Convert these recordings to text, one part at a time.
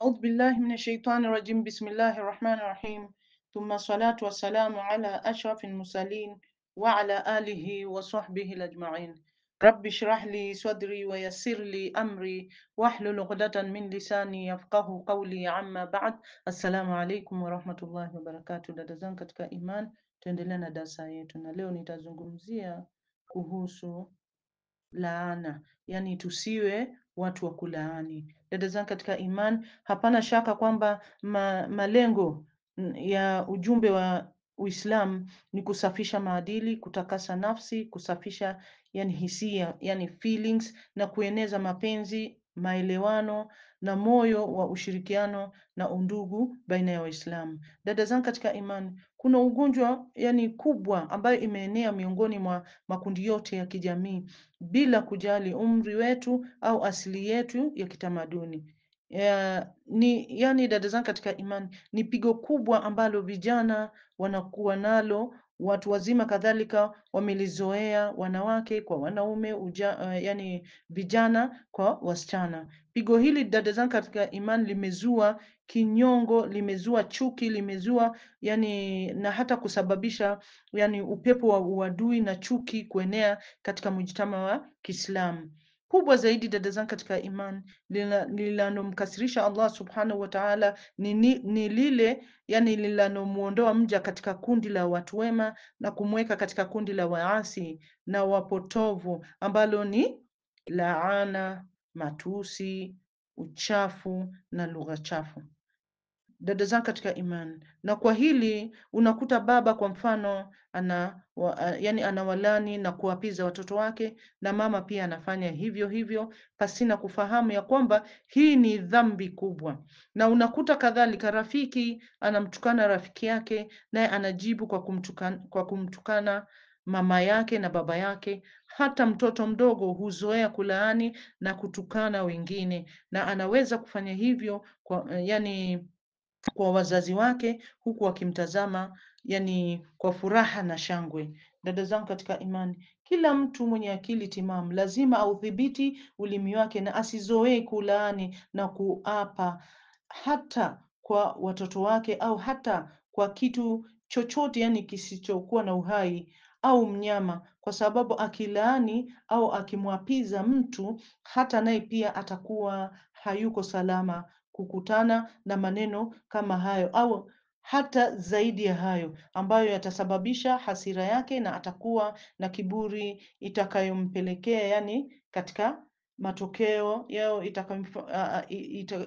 أعوذ بالله من الشيطان الرجيم بسم الله الرحمن الرحيم ثم الصلاة والسلام على أشرف المرسلين وعلى آله وصحبه الأجمعين رب اشرح لي صدري ويسر لي أمري واحلل عقدة من لساني يفقه قولي عما بعد. Assalamu alaikum warahmatullahi wabarakatuh. Dada zangu katika iman, tuendelea na darasa yetu, na leo nitazungumzia kuhusu laana, yani tusiwe watu wa kulaani. Dada zangu katika iman, hapana shaka kwamba malengo ya ujumbe wa Uislamu ni kusafisha maadili, kutakasa nafsi, kusafisha yani hisia, yani feelings, na kueneza mapenzi, maelewano na moyo wa ushirikiano na undugu baina ya Waislamu. Dada zangu katika imani, kuna ugonjwa yani kubwa ambayo imeenea miongoni mwa makundi yote ya kijamii bila kujali umri wetu au asili yetu ya kitamaduni. Yani dada zangu katika imani, ni pigo kubwa ambalo vijana wanakuwa nalo, watu wazima kadhalika wamelizoea, wanawake kwa wanaume, yani vijana kwa wasichana. Pigo hili dada zangu katika imani limezua kinyongo, limezua chuki, limezua yani na hata kusababisha yani upepo wa uadui na chuki kuenea katika mujtama wa Kiislamu. Kubwa zaidi dada zangu katika iman, lililonomkasirisha Allah subhanahu wa ta'ala ni lile yani lililomuondoa mja katika kundi la watu wema na kumweka katika kundi la waasi na wapotovu, ambalo ni laana, matusi, uchafu na lugha chafu. Dada zangu katika imani, na kwa hili unakuta baba kwa mfano yani anawalani na kuwapiza watoto wake, na mama pia anafanya hivyo hivyo pasina kufahamu ya kwamba hii ni dhambi kubwa. Na unakuta kadhalika rafiki anamtukana rafiki yake, naye anajibu kwa kumtukana mama yake na baba yake. Hata mtoto mdogo huzoea kulaani na kutukana wengine, na anaweza kufanya hivyo kwa wazazi wake huku wakimtazama yani kwa furaha na shangwe. Dada zangu katika imani, kila mtu mwenye akili timamu lazima audhibiti ulimi wake na asizoee kulaani na kuapa, hata kwa watoto wake au hata kwa kitu chochote yani kisichokuwa na uhai au mnyama, kwa sababu akilaani au akimwapiza mtu, hata naye pia atakuwa hayuko salama kukutana na maneno kama hayo au hata zaidi ya hayo, ambayo yatasababisha hasira yake na atakuwa na kiburi itakayompelekea yani katika matokeo yao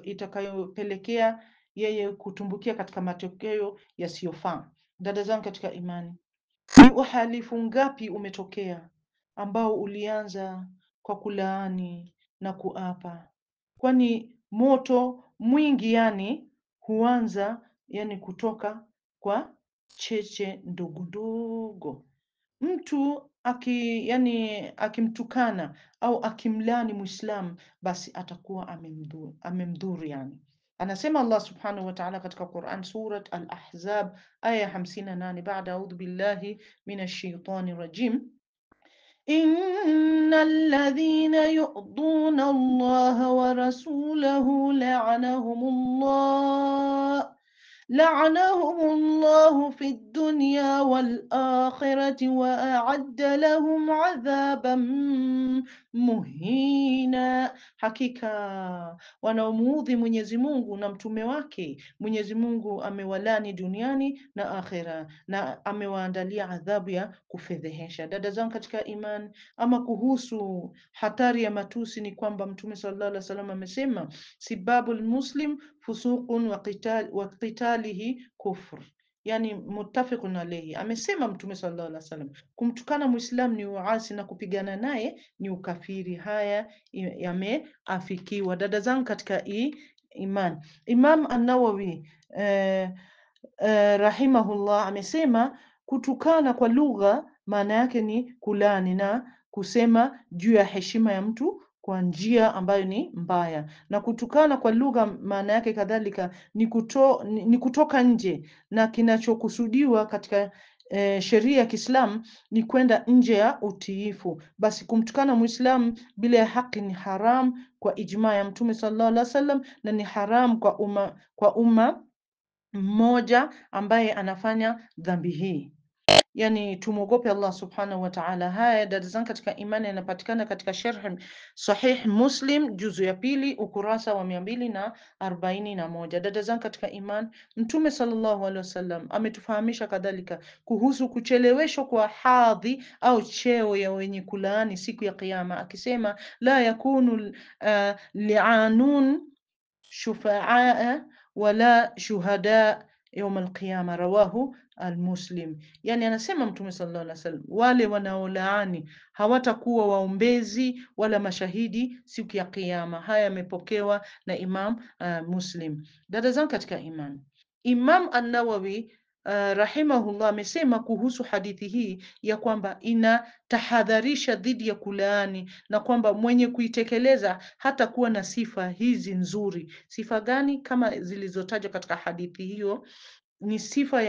itakayopelekea yeye kutumbukia katika matokeo yasiyofaa. Dada zangu katika imani, ni uhalifu ngapi umetokea ambao ulianza kwa kulaani na kuapa? Kwani moto mwingi yani huanza yani kutoka kwa cheche ndogo ndogo. Mtu akimtukana au akimlani Muislamu, basi atakuwa amemdhuru yani. Anasema Allah subhanahu wa ta'ala katika Quran, Surat Al-Ahzab aya 58, baada audhu billahi minash shaitani rajim: Innal ladhina yu'dhuna Allah wa rasulahu لعنهم الله في الدنيا والآخرة وأعد لهم عذابا muhina. Hakika wanaomuudhi Mwenyezi Mungu na mtume wake, Mwenyezi Mungu amewalani duniani na akhera, na amewaandalia adhabu ya kufedhehesha. Dada zangu katika iman, ama kuhusu hatari ya matusi ni kwamba Mtume sallallahu alaihi wasallam amesema, sibabul muslim fusuqun wa qitalihi kufr, yani muttafiqun alayhi. Amesema Mtume sallallahu alaihi wasallam, kumtukana Muislam ni uasi na kupigana naye ni ukafiri. Haya yameafikiwa. Dada zangu katika iman, Imam An-Nawawi rahimahullah amesema kutukana kwa lugha maana yake ni kulani na kusema juu ya heshima ya mtu kwa njia ambayo ni mbaya, na kutukana kwa lugha maana yake kadhalika ni kutoka nje, na kinachokusudiwa katika sheria ya Kiislamu ni kwenda nje ya utiifu. Basi kumtukana Muislamu bila ya haki ni haram kwa ijma ya Mtume sallallahu alaihi wasallam, na ni haram kwa umma mmoja ambaye anafanya dhambi hii. Yani tumwogope Allah subhanahu wa ta'ala. Haya dada zangu katika imani yanapatikana katika Sharh Sahih Muslim juzu ya pili ukurasa wa 241. Dada zangu katika imani, Mtume sallallahu alaihi wasallam ametufahamisha kadhalika kuhusu kucheleweshwa kwa hadhi au cheo ya wenye kulaani siku ya Kiyama, akisema la yakunu li'anun shufaa wala shuhada yaum alqiyama, rawahu almuslim. Yani anasema Mtume sallallahu alaihi wasallam, wale wanaolaani hawatakuwa waombezi wala mashahidi siku ya Kiyama. Haya yamepokewa na Imam Muslim. Dada zangu katika iman, Imam An-Nawawi rahimahullah amesema kuhusu hadithi hii ya kwamba inatahadharisha dhidi ya kulaani na kwamba mwenye kuitekeleza hata kuwa na sifa hizi nzuri. Sifa gani? Kama zilizotajwa katika hadithi hiyo ni sifa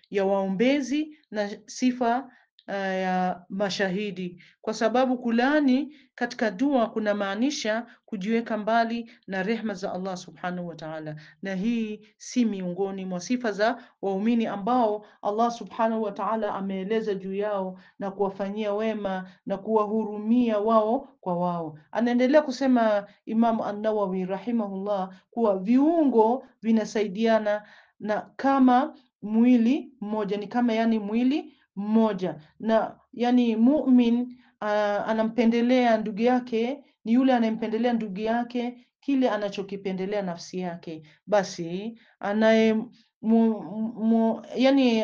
ya waombezi na sifa ya mashahidi, kwa sababu kulaani katika dua kuna maanisha kujiweka mbali na rehma za Allah subhanahu wa ta'ala, na hii si miongoni mwa sifa za waumini ambao Allah subhanahu wa ta'ala ameeleza juu yao na kuwafanyia wema na kuwahurumia wao kwa wao. Anaendelea kusema Imam An-Nawawi rahimahullah kuwa viungo vinasaidiana na kama mwili mmoja, ni kama yani mwili mmoja, na yani mumin anampendelea ndugu yake ni yule anayempendelea ndugu yake kile anachokipendelea nafsi yake. Basi yani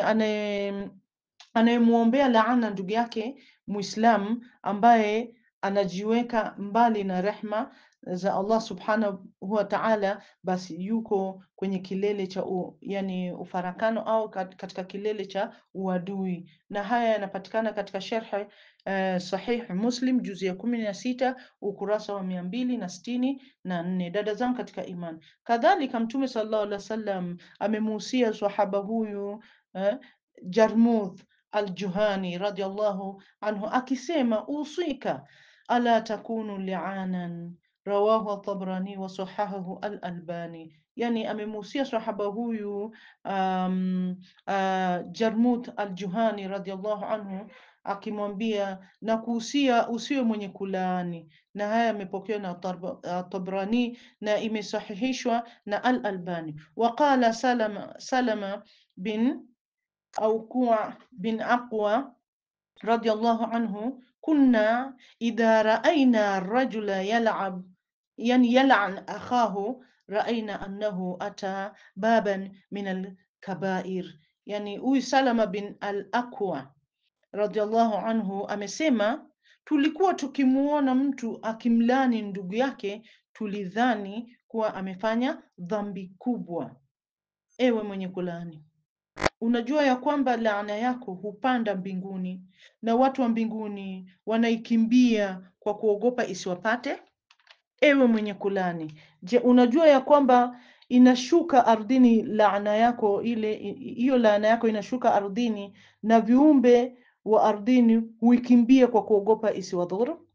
anayemwombea laana ndugu yake Muislam ambaye anajiweka mbali na rehma za Allah subhanahu wa ta'ala, basi yuko kwenye kilele cha yani ufarakano au katika kilele cha uadui. Na haya yanapatikana katika Sharh Sahih Muslim juzu ya 16 ukurasa wa 264. Dada zangu katika iman, kadhalika Mtume sallallahu alaihi wasallam amemuhusia sahaba huyu Jarmuth al-Juhani radiyallahu anhu akisema, usika ala takunu li'anan, rawahu at-Tabrani wa sahahahu al-Albani. Yani amemuhusia sahaba huyu Jarmuth al-Juhani radiyallahu anhu akimwambia na kuhusia usiwe mwenye kulaani, na haya yamepokewa na Tabrani na imesahihishwa na al-Albani. Waqala Salama bin Aqwa radiyallahu anhu, kunna idha ra'ayna rajula yal'an akhahu ra'ayna annahu ata baban min al-kabair. Yani huyu Salama bin al-Aqwa radiyallahu anhu amesema, tulikuwa tukimuona mtu akimlani ndugu yake tulidhani kuwa amefanya dhambi kubwa. Ewe mwenye kulani, unajua ya kwamba laana yako hupanda mbinguni na watu wa mbinguni wanaikimbia kwa kuogopa isiwapate? Ewe mwenye kulani, je, unajua ya kwamba inashuka ardhini laana yako, hiyo laana yako inashuka ardhini na viumbe wa ardhini huikimbia kwa kuogopa isiwadhuru?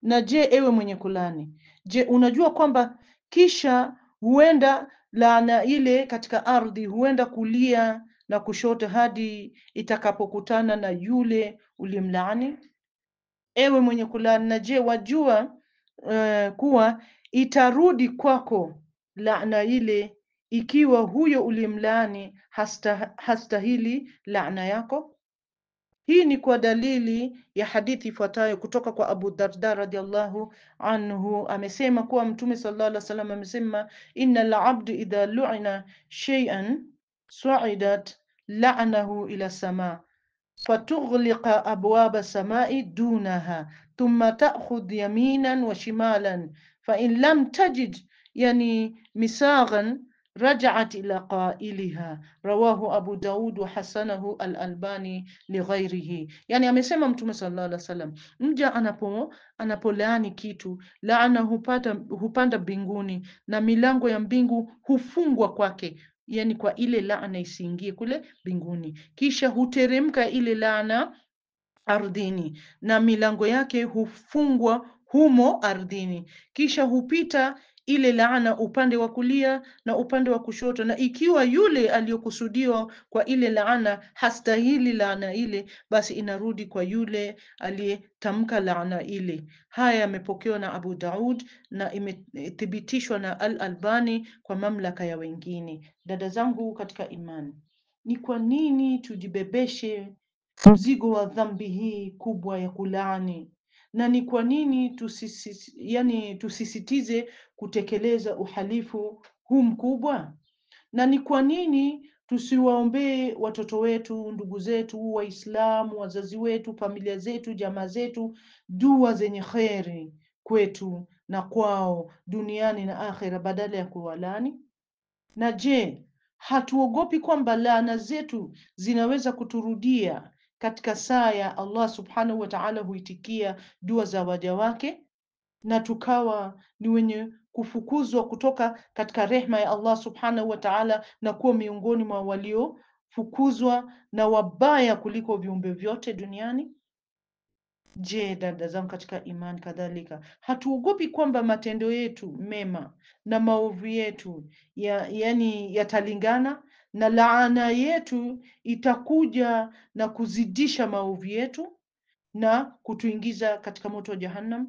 Na je, ewe mwenye kulani, je, unajua kwamba kisha huenda laana ile katika ardhi huenda kulia na kushoto hadi itakapokutana na yule uliyemlaani? Ewe mwenye kulani, na je, wajua kuwa itarudi kwako laana ile ikiwa huyo uliyemlaani hastahili laana yako? Hii ni kwa dalili ya hadithi ifuatayo kutoka kwa Abu Darda radhiallahu anhu. Amesema kuwa Mtume sallallahu alaihi wasallam amesema, innal abdu idha lu'ina shay'an su'idat la'nahu ila sama fatughliqa abwaba samai dunaha thumma ta'khudh yaminan wa shimalan fa in lam tajid yani misaghan raja'at ila qailiha, rawahu Abu Daud wa hasanahu al-Albani lighairihi. Yani amesema Mtume sallallahu alaihi wasallam, mja anapolaani kitu, laana hupanda mbinguni na milango ya mbingu hufungwa kwake. yani kwa ile laana isiingie kule mbinguni, kisha huteremka ile laana ardhini na milango yake hufungwa humo ardhini, kisha hupita ile laana upande wa kulia na upande wa kushoto, na ikiwa yule aliyokusudiwa kwa ile laana hastahili laana ile, basi inarudi kwa yule aliyetamka laana ile. Haya yamepokewa na Abu Daud na imethibitishwa na Al-Albani kwa mamlaka ya wengine. Dada zangu katika imani, ni kwa nini tujibebeshe mzigo wa dhambi hii kubwa ya kulaani, na ni kwa nini tusisitize kutekeleza uhalifu huu mkubwa, na ni kwa nini tusiwaombee watoto wetu, ndugu zetu Waislamu, wazazi wetu, familia zetu, jamaa zetu, dua zenye kheri kwetu na kwao duniani na akhera, badala ya kuwalani? Na je, hatuogopi kwamba laana zetu zinaweza kuturudia katika saa ya Allah subhanahu wa ta'ala huitikia dua za waja wake, na tukawa ni wenye kufukuzwa kutoka katika rehma ya Allah subhanahu wa ta'ala na kuwa miongoni mwa waliofukuzwa na wabaya kuliko viumbe vyote duniani? Je, dada zangu katika imani, kadhalika hatuogopi kwamba matendo yetu mema na maovu yetu yatalingana na laana yetu itakuja na kuzidisha maovu yetu na kutuingiza katika moto wa Jahannam?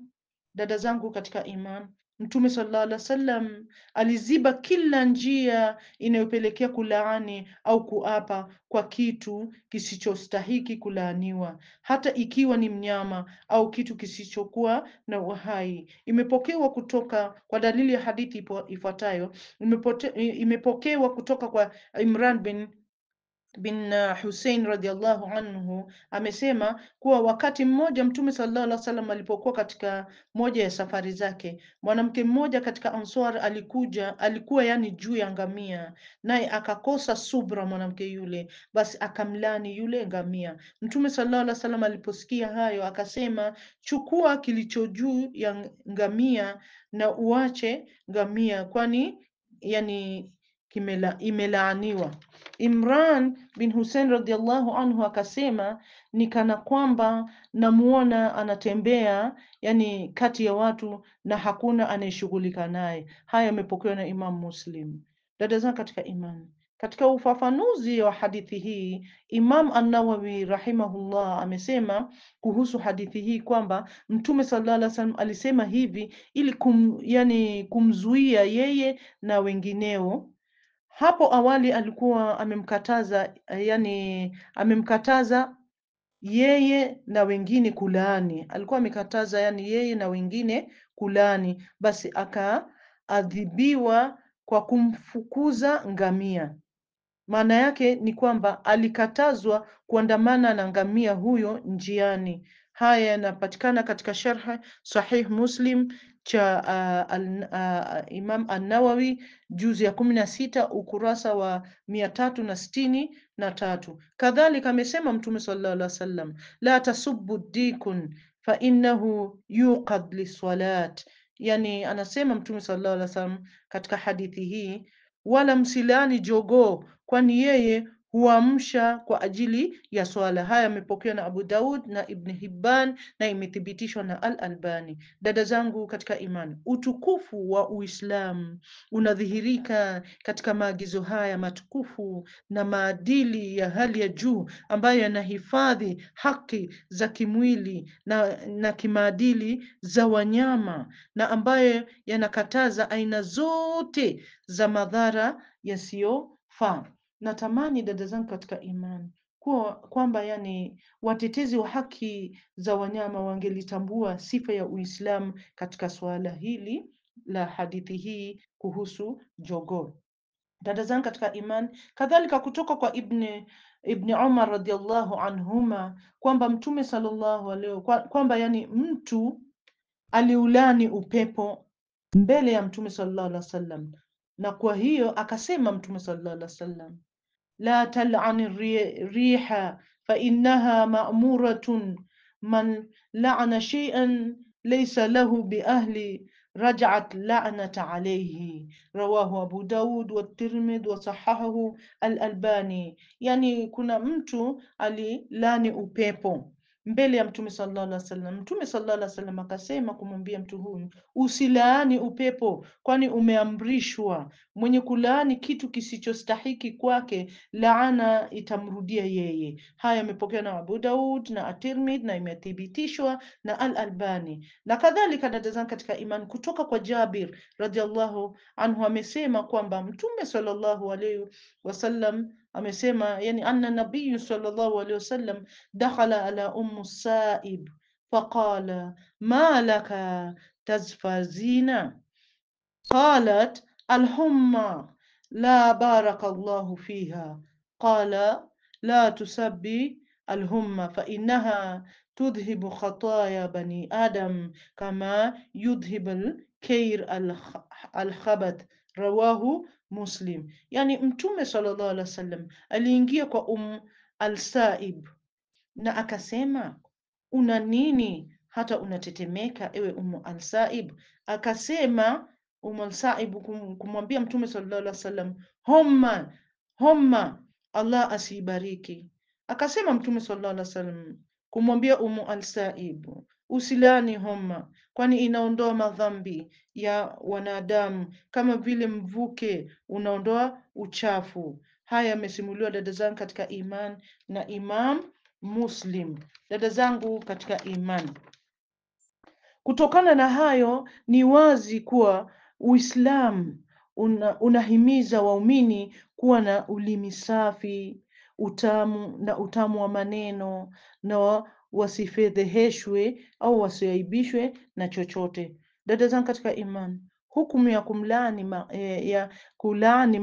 Dada zangu katika iman, Mtume sallallahu alaihi wasallam aliziba kila njia inayopelekea kulaani au kuapa kwa kitu kisichostahiki kulaaniwa, hata ikiwa ni mnyama au kitu kisichokuwa na uhai. Imepokewa kutoka kwa dalili ya hadithi ifuatayo. Imepokewa kutoka kwa Imran bin Hussein radhiallahu anhu, amesema kuwa wakati mmoja Mtume sallallahu alaihi wasallam alipokuwa katika moja ya safari zake, mwanamke mmoja katika Answar alikuwa yani juu ya ngamia, naye akakosa subra mwanamke yule, basi akamlani yule ngamia. Mtume sallallahu alaihi wasallam aliposikia hayo akasema, chukua kilicho juu ya ngamia na uache ngamia, kwani yani imelaaniwa. Imran bin Hussein radhiallahu anhu akasema, ni kana kwamba namuona anatembea yani kati ya watu na hakuna anayeshughulika naye. Haya yamepokewa na Imam Muslim. Dada zangu katika imani, katika ufafanuzi wa hadithi hii, Imam An-Nawawi rahimahullah amesema kuhusu hadithi hii kwamba Mtume sallallahu alaihi wasallam alisema hivi ili kumzuia yeye na wengineo. Hapo awali alikuwa amemkataza yeye na wengine kulaani, alikuwa amekataza yani yeye na wengine kulaani, basi akaadhibiwa kwa kumfukuza ngamia. Maana yake ni kwamba alikatazwa kuandamana na ngamia huyo njiani. Haya yanapatikana katika sharh Sahih Muslim cha Imam An-Nawawi juzi ya 16 ukurasa wa 363. Kadhalika amesema Mtume sallallahu alaihi wasallam, la tasubbu dikun fa innahu yuqad lisalat. Yani anasema Mtume sallallahu alaihi wasallam katika hadithi hii, wala msilani jogoo, kwani yeye huamsha kwa ajili ya swala. Haya yamepokewa na Abu Daud na Ibn Hibban na imethibitishwa na Al-Albani. Dada zangu katika imani, utukufu wa Uislamu unadhihirika katika maagizo haya matukufu na maadili ya hali ya juu ambayo yanahifadhi haki za kimwili na kimaadili za wanyama na ambayo yanakataza aina zote za madhara yasiyofaa. Natamani dada zangu katika imani kwamba yani watetezi wa haki za wanyama wangelitambua sifa ya Uislamu katika suala hili la hadithi hii kuhusu jogoo. Dada zangu katika imani, kadhalika kutoka kwa Ibn Umar radhiallahu anhuma kwamba Mtume sallallahu alaihi kwamba yani mtu aliulani upepo mbele ya Mtume sallallahu alaihi wasallam, na kwa hiyo akasema Mtume sallallahu alaihi wasallam, la tal'ani riha fa innaha ma'muratun man la'ana shay'an laysa lahu bi ahli رجعت لعنة عليه. رواه Abu Daud wa Tirmidhi wa sahahahu al-Albani. Yani kuna mtu alilani upepo mbele ya Mtume sallallahu alaihi wasallam. Mtume sallallahu alaihi wasallam akasema kumwambia mtu huyu, usilaani upepo, kwani umeamrishwa. Mwenye kulaani kitu kisichostahiki kwake, laana itamrudia yeye. Haya yamepokewa na Abu Daud na At-Tirmidhi na imethibitishwa na Al-Albani. Na kadhalika dada zangu katika imani, kutoka kwa Jabir radhiallahu anhu amesema kwamba Mtume sallallahu alaihi wasallam amesema, yani anna nabiyu sallallahu alaihi wasallam dakhala ala Saib faqala ma laka tazfazina qalat alhumma la baraka Allahu fiha qala la tusabbi alhumma fainnaha tudhhibu khataya bani adam kama yudhhib alkair alkhabath. Rawahu Muslim. Yani Mtume sallallahu alaihi wasallam aliingia kwa Al-Saib na akasema, una nini hata unatetemeka ewe Al-Saib? Akasema Al-Saib kumwambia Mtume sallallahu alaihi wasallam, homa homa, Allah asiibariki. Akasema Mtume sallallahu alaihi wasallam kumwambia Al-Saib, usilani homa, kwani inaondoa madhambi ya wanadamu kama vile mvuke unaondoa uchafu. Haya yamesimuliwa dada zangu katika iman na Imam Muslim. Dada zangu katika imani, kutokana na hayo ni wazi kuwa Uislamu unahimiza waumini kuwa na ulimi safi, utamu wa maneno, na wasifedheheshwe au wasiaibishwe na chochote. Dada zangu katika imani, hukumu ya kulaani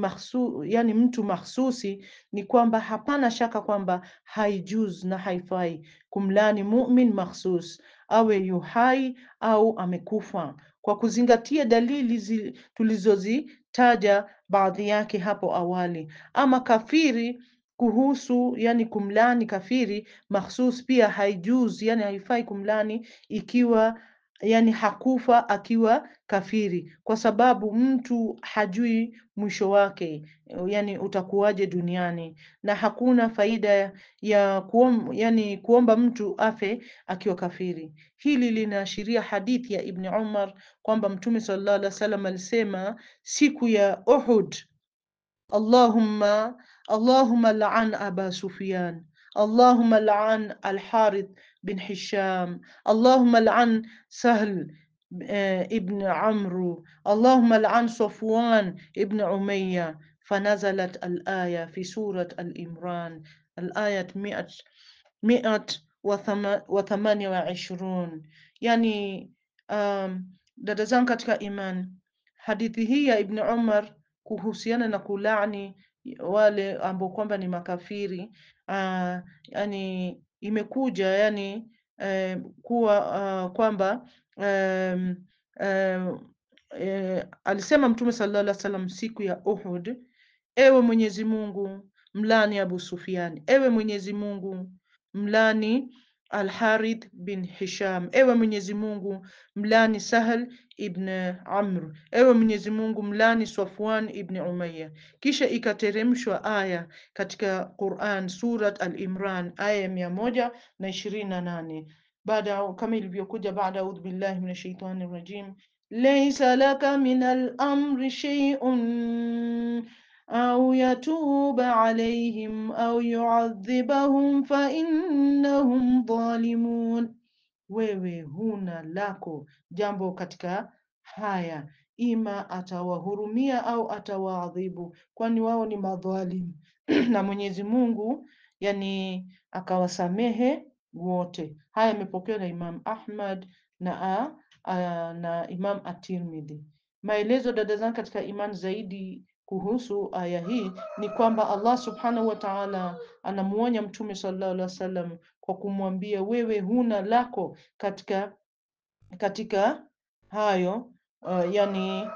yani mtu mahsusi ni kwamba hapana shaka kwamba haijuz na haifai kumlaani mumin mahsus, awe yuhai au amekufa, kwa kuzingatia dalili tulizozitaja baadhi yake hapo awali. Ama kafiri kuhusu, yani kumlani kafiri mahsus pia haijuz, yani haifai kumlani ikiwa yani hakufa akiwa kafiri, kwa sababu mtu hajui mwisho wake, yani utakuwaje duniani, na hakuna faida ya kuomba mtu afe akiwa kafiri. Hili linaashiria hadithi ya Ibn Umar kwamba Mtume sallallahu alaihi wasallam alisema siku ya Uhud, Allahumma la'an Aba Sufyan, Allahumma la'an Al-Harith bin Hisham, Allahumma la'an Sahl ibn Amru, Allahumma la'an Safwan ibn Umayya. Fanazalat al-aya fi surat Al-Imran, al-ayat 128. Yani dada zangu katika iman, hadithi hii ya Ibn Umar kuhusiana na kulani wale ambao kwamba ni makafiri, yani imekuja yani kuwa kwamba alisema Mtume sallallahu alaihi wasallam siku ya Uhud, ewe Mwenyezi Mungu mlani Abu Sufyan, ewe Mwenyezi Mungu mlani Al-Harith bin Hisham, ewe Mwenyezi Mungu mlani Sahl ibn Amr, ewe Mwenyezi Mungu mlani Safwan ibn Umayya. Kisha ikateremshwa aya katika Quran, Surat Al-Imran aya 128, baada kama ilivyokuja baada, audhu billahi minash shaitani rajim, laysa laka min al-amri shay'un au yatuba alayhim au yuadhibahum fa innahum dhalimun, wewe huna lako jambo katika haya, ima atawahurumia au atawaadhibu, kwani wao ni madhalimu na Mwenyezi Mungu yani akawasamehe wote. Haya yamepokewa na Imam Ahmad na Imam At-Tirmidhi. Maelezo dada zangu katika imani zaidi kuhusu aya hii ni kwamba Allah subhanahu wa ta'ala anamuonya Mtume sallallahu alaihi wasallam kwa kumwambia, wewe huna lako katika hayo yani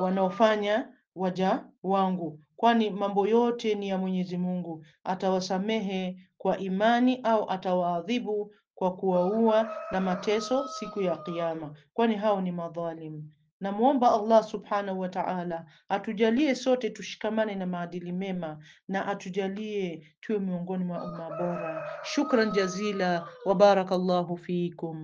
wanaofanya waja wangu, kwani mambo yote ni ya Mwenyezi Mungu, atawasamehe kwa imani au atawaadhibu kwa kuwaua na mateso siku ya Kiyama, kwani hao ni madhalim. Namwomba Allah subhanahu wa ta'ala atujalie sote tushikamane na maadili mema na atujalie tuwe miongoni mwa umma bora. Shukran jazila wa barakallahu fikum.